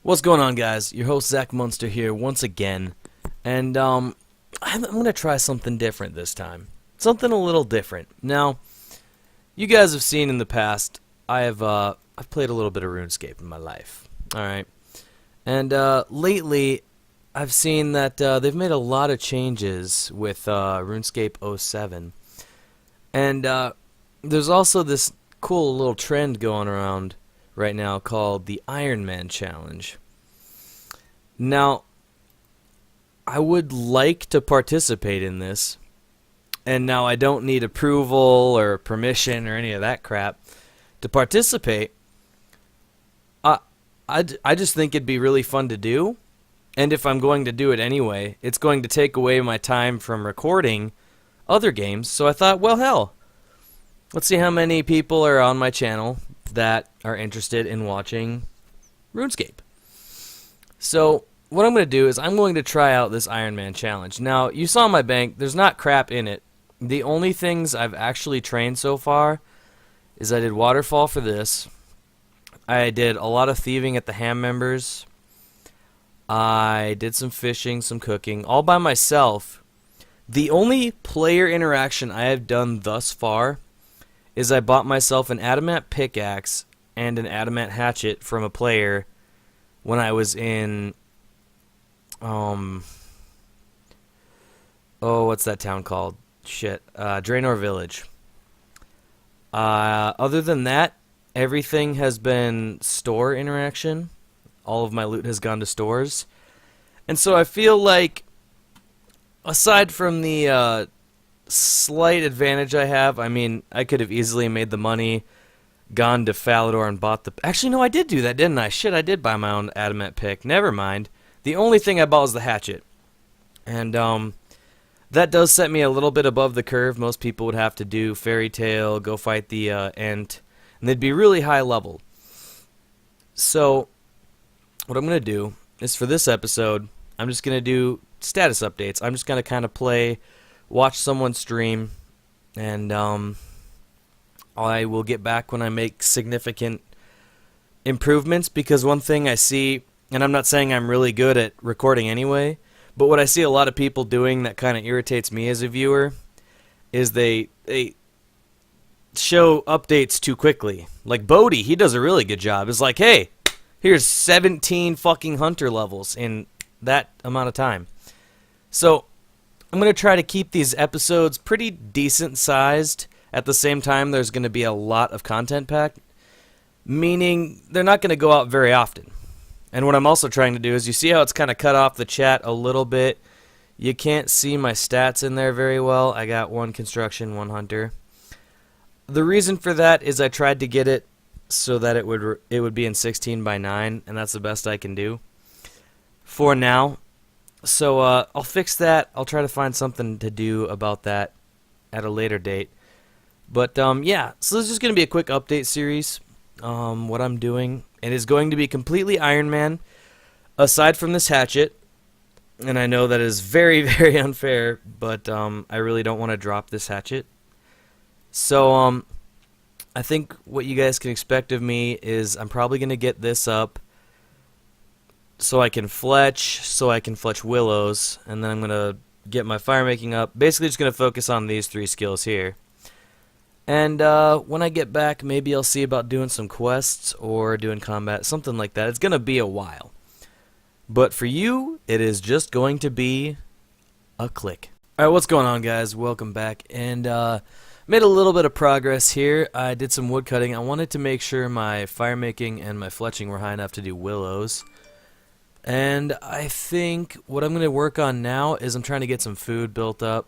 What's going on, guys? Your host Zachmunzter here once again, and I'm gonna try something different this time. Something a little different. Now, you guys have seen in the past, I've played a little bit of Runescape in my life. All right, and lately, I've seen that they've made a lot of changes with Runescape '07, and there's also this cool little trend going around right now called the Iron Man Challenge. Now, I would like to participate in this, and now I don't need approval or permission or any of that crap to participate. I just think it'd be really fun to do, and if I'm going to do it anyway, it's going to take away my time from recording other games, so I thought, well, hell, let's see how many people are on my channel that are interested in watching RuneScape. So what I'm going to do is I'm going to try out this Iron Man challenge. Now, you saw my bank, there's not crap in it. The only things I've actually trained so far is I did Waterfall for this. I did a lot of thieving at the Ham members. I did some fishing, some cooking, all by myself. The only player interaction I have done thus far is I bought myself an adamant pickaxe and an adamant hatchet from a player when I was in what's that town called? Shit. Draenor Village. Other than that, everything has been store interaction. All of my loot has gone to stores. And so I feel like, aside from the slight advantage I have, I mean, I could have easily made the money, gone to Falador and bought the... Actually, no, I did do that, didn't I? Shit, I did buy my own adamant pick. Never mind. The only thing I bought was the hatchet. And, that does set me a little bit above the curve. Most people would have to do Fairy Tale, go fight the, Ent, and they'd be really high level. So, what I'm going to do is, for this episode, I'm just going to do status updates. I'm just going to kind of watch someone stream, and I will get back when I make significant improvements, because one thing I see, and I'm not saying I'm really good at recording anyway, but what I see a lot of people doing that kind of irritates me as a viewer is they show updates too quickly. Like Bodhi, he does a really good job. It's like, hey, here's 17 fucking hunter levels in that amount of time. So I'm going to try to keep these episodes pretty decent sized. At the same time, there's going to be a lot of content packed, meaning they're not going to go out very often. And what I'm also trying to do is, you see how it's kind of cut off the chat a little bit? You can't see my stats in there very well. I got 1 construction, 1 hunter. The reason for that is I tried to get it so that it would be in 16:9, and that's the best I can do for now. So I'll fix that. I'll try to find something to do about that at a later date. But yeah, so this is just going to be a quick update series. What I'm doing. It is going to be completely Iron Man, aside from this hatchet. And I know that is very, very unfair, but I really don't want to drop this hatchet. So I think what you guys can expect of me is I'm probably going to get this up so I can fletch willows, and then I'm going to get my fire making up. Basically just going to focus on these 3 skills here. And when I get back, maybe I'll see about doing some quests or doing combat, something like that. It's going to be a while. But for you, it is just going to be a click. Alright, what's going on, guys? Welcome back. And made a little bit of progress here. I did some wood cutting. I wanted to make sure my fire making and my fletching were high enough to do willows. And I think what I'm going to work on now is I'm trying to get some food built up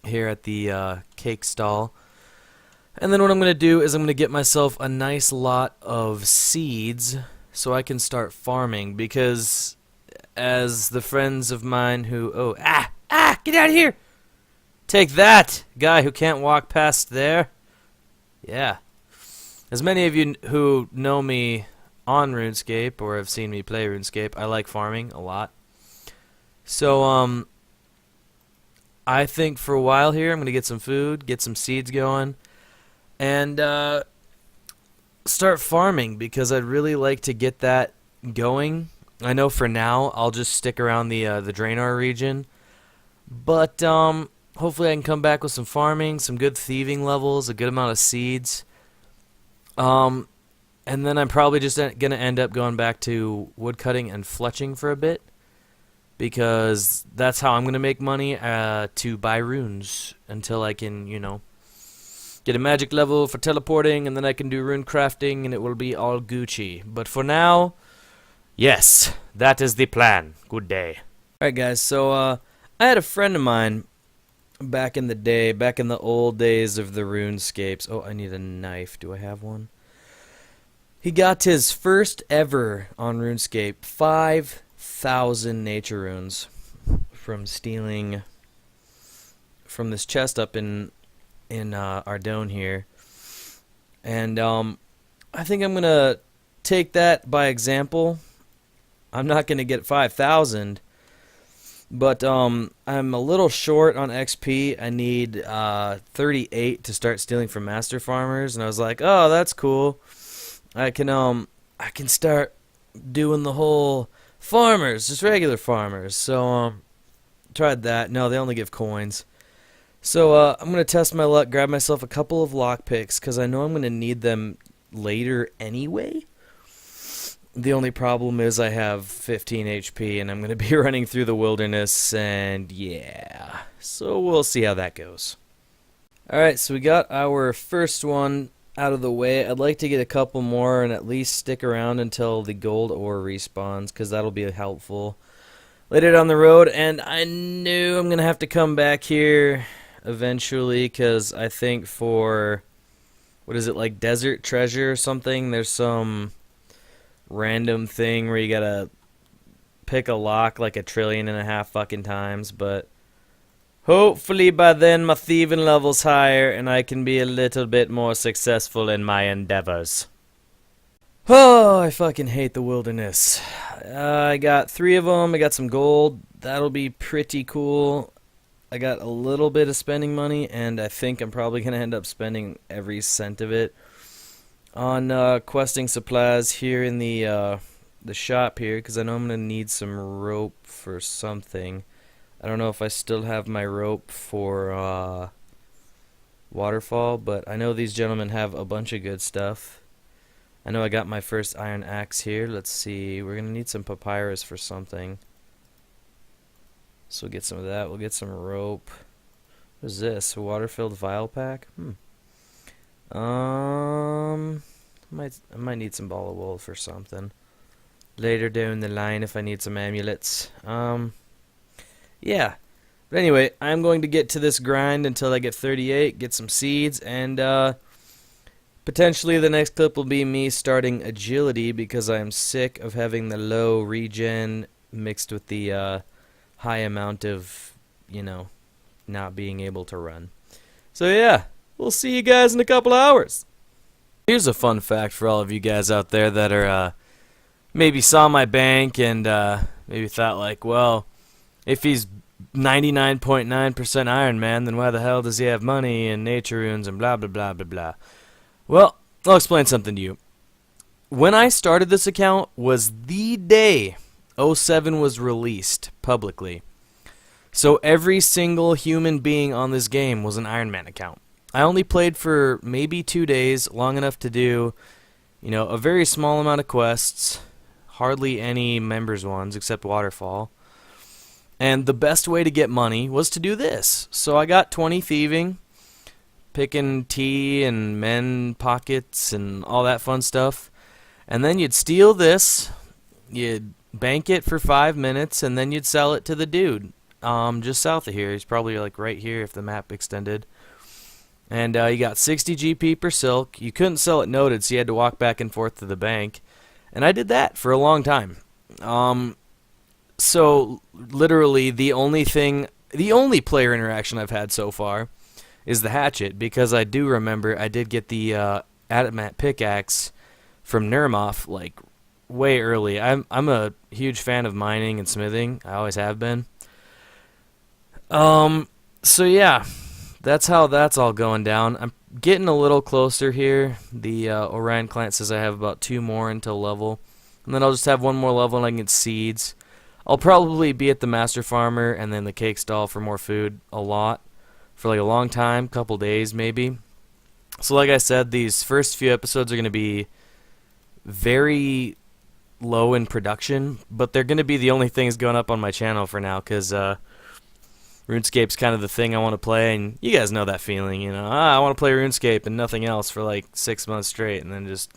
here at the cake stall. And then what I'm going to do is I'm going to get myself a nice lot of seeds so I can start farming, because as the friends of mine who... get out of here! Take that, guy who can't walk past there. Yeah. As many of you who know me on RuneScape or have seen me play RuneScape, I like farming a lot. So, I think for a while here I'm going to get some food, get some seeds going, and start farming, because I'd really like to get that going I know for now I'll just stick around the Draenor region, but hopefully I can come back with some farming, some good thieving levels, a good amount of seeds. And then I'm probably just gonna end up going back to woodcutting and fletching for a bit, because that's how I'm gonna make money to buy runes until I can, you know, get a magic level for teleporting, and then I can do rune crafting, and it will be all Gucci. But for now, yes, that is the plan. Good day. Alright guys, so I had a friend of mine back in the day, back in the old days of the Runescapes. Oh, I need a knife. Do I have one? He got his first ever on RuneScape 5,000 nature runes from stealing from this chest up in Ardone here. And I think I'm gonna take that by example. I'm not gonna get 5,000, but I'm a little short on XP. I need 38 to start stealing from master farmers, and I was like, oh, that's cool. I can start doing the whole farmers, just regular farmers. So tried that. No, they only give coins. So I'm gonna test my luck, grab myself a couple of lockpicks, because I know I'm gonna need them later anyway. The only problem is I have 15 HP, and I'm gonna be running through the wilderness, and yeah. So we'll see how that goes. Alright, so we got our first one out of the way. I'd like to get a couple more and at least stick around until the gold ore respawns, because that'll be helpful later down the road. And I knew I'm gonna have to come back here eventually, because I think for, what is it, like desert treasure or something, there's some random thing where you gotta pick a lock like 1.5 trillion fucking times. But hopefully by then my thieving level's higher and I can be a little bit more successful in my endeavors. Oh, I fucking hate the wilderness. I got 3 of them. I got some gold. That'll be pretty cool. I got a little bit of spending money, and I think I'm probably going to end up spending every cent of it on questing supplies here in the shop here, because I know I'm going to need some rope for something. I don't know if I still have my rope for waterfall, but I know these gentlemen have a bunch of good stuff. I know I got my first iron axe here. Let's see. We're going to need some papyrus for something. So we'll get some of that. We'll get some rope. What is this? A water-filled vial pack? I might need some ball of wool for something later down the line if I need some amulets. Yeah. But anyway, I'm going to get to this grind until I get 38, get some seeds, and potentially the next clip will be me starting agility, because I am sick of having the low regen mixed with the high amount of, you know, not being able to run. So yeah, we'll see you guys in a couple hours. Here's a fun fact for all of you guys out there that are maybe saw my bank and maybe thought like, well, if he's 99.9% Iron Man, then why the hell does he have money and nature runes and blah blah blah blah blah. Well, I'll explain something to you. When I started this account was the day E01 was released publicly. So every single human being on this game was an Iron Man account. I only played for maybe 2 days, long enough to do, you know, a very small amount of quests, hardly any members ones except Waterfall. And the best way to get money was to do this. So I got 20 thieving, picking tea and men pockets and all that fun stuff. And then you'd steal this, you'd bank it for 5 minutes, and then you'd sell it to the dude just south of here. He's probably like right here if the map extended. And you got 60 GP per silk. You couldn't sell it noted, so you had to walk back and forth to the bank. And I did that for a long time. So literally the only player interaction I've had so far is the hatchet, because I do remember I did get the adamant pickaxe from Nermoff like way early. I'm a huge fan of mining and smithing. I always have been. So yeah, that's how that's all going down. I'm getting a little closer here. The Orion client says I have about 2 more until level. And then I'll just have one more level and I can get seeds. I'll probably be at the Master Farmer and then the cake stall for more food a lot. For like a long time, couple days maybe. So like I said, these first few episodes are going to be very low in production, but they're going to be the only things going up on my channel for now, because RuneScape's kind of the thing I want to play, and you guys know that feeling, you know. I want to play RuneScape and nothing else for like 6 months straight, and then just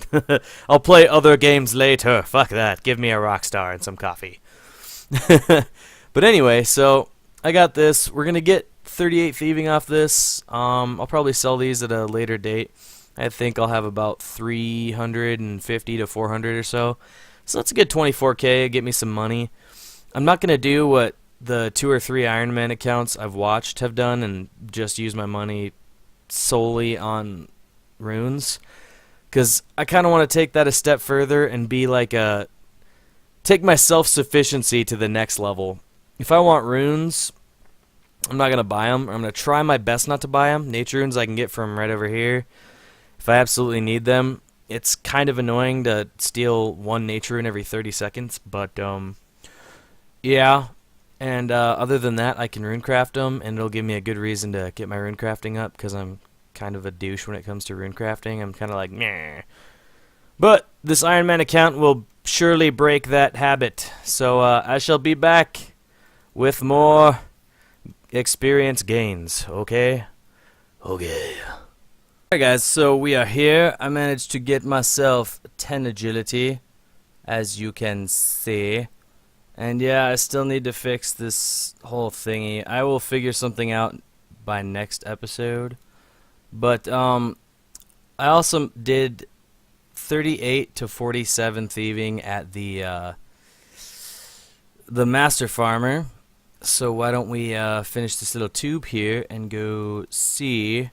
I'll play other games later. Fuck that. Give me a Rockstar and some coffee. But anyway, so I got this. We're gonna get 38 thieving off this. I'll probably sell these at a later date. I think I'll have about 350 to 400 or so. So that's a good 24k. Get me some money. I'm not gonna do what the 2 or 3 Iron Man accounts I've watched have done and just use my money solely on runes, because I kind of want to take that a step further and be like take my self-sufficiency to the next level. If I want runes, I'm not going to buy them. I'm going to try my best not to buy them. Nature runes I can get from right over here if I absolutely need them. It's kind of annoying to steal 1 nature rune every 30 seconds, but yeah. And other than that, I can runecraft them, and it'll give me a good reason to get my runecrafting up, because I'm kind of a douche when it comes to runecrafting. I'm kind of like, meh. But this Iron Man account will surely break that habit. So I shall be back with more experience gains, okay? Okay. Alright guys, so we are here. I managed to get myself 10 agility, as you can see. And yeah, I still need to fix this whole thingy. I will figure something out by next episode. But I also did 38 to 47 thieving at the Master Farmer. So why don't we finish this little tube here and go see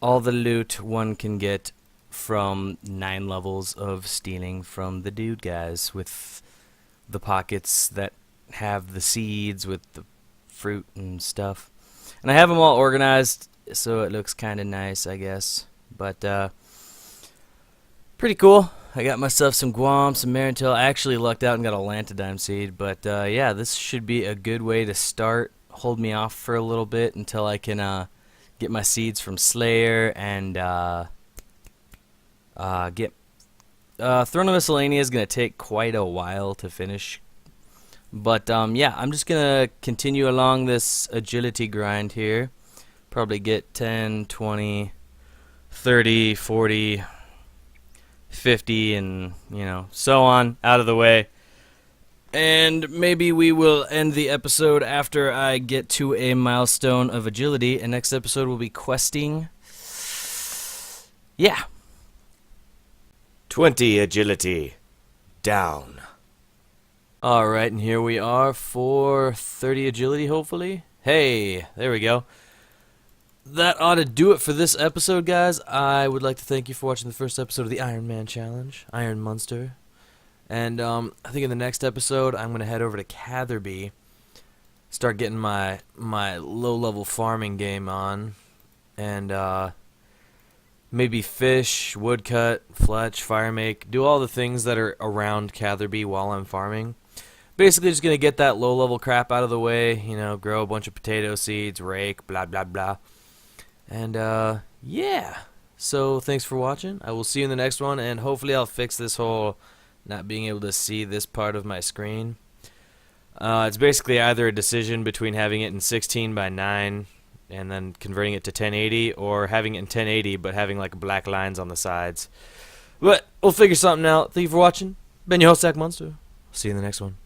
all the loot one can get from 9 levels of stealing from the dude guys with the pockets that have the seeds with the fruit and stuff. And I have them all organized so it looks kind of nice, I guess. But pretty cool. I got myself some Guam, some Marintel. I actually lucked out and got a Lantidime seed. But yeah, this should be a good way to start. Hold me off for a little bit until I can get my seeds from Slayer and get Throne of Miscellania is going to take quite a while to finish. But yeah, I'm just going to continue along this agility grind here. Probably get 10, 20, 30, 40, 50, and you know, so on out of the way. And maybe we will end the episode after I get to a milestone of agility. And next episode will be questing. Yeah. 20 agility. Down. Alright, and here we are for 30 agility, hopefully. Hey, there we go. That ought to do it for this episode, guys. I would like to thank you for watching the first episode of the Iron Man Challenge, Ironmunzter. And I think in the next episode, I'm going to head over to Catherby, start getting my low-level farming game on, and maybe fish, woodcut, fletch, fire make, do all the things that are around Catherby while I'm farming. Basically just going to get that low-level crap out of the way, you know, grow a bunch of potato seeds, rake, blah, blah, blah. And, yeah. So, thanks for watching. I will see you in the next one, and hopefully I'll fix this whole not being able to see this part of my screen. It's basically either a decision between having it in 16 by 9 and then converting it to 1080, or having it in 1080 but having like black lines on the sides. But we'll figure something out. Thank you for watching. Been your host, Zachmunzter. See you in the next one.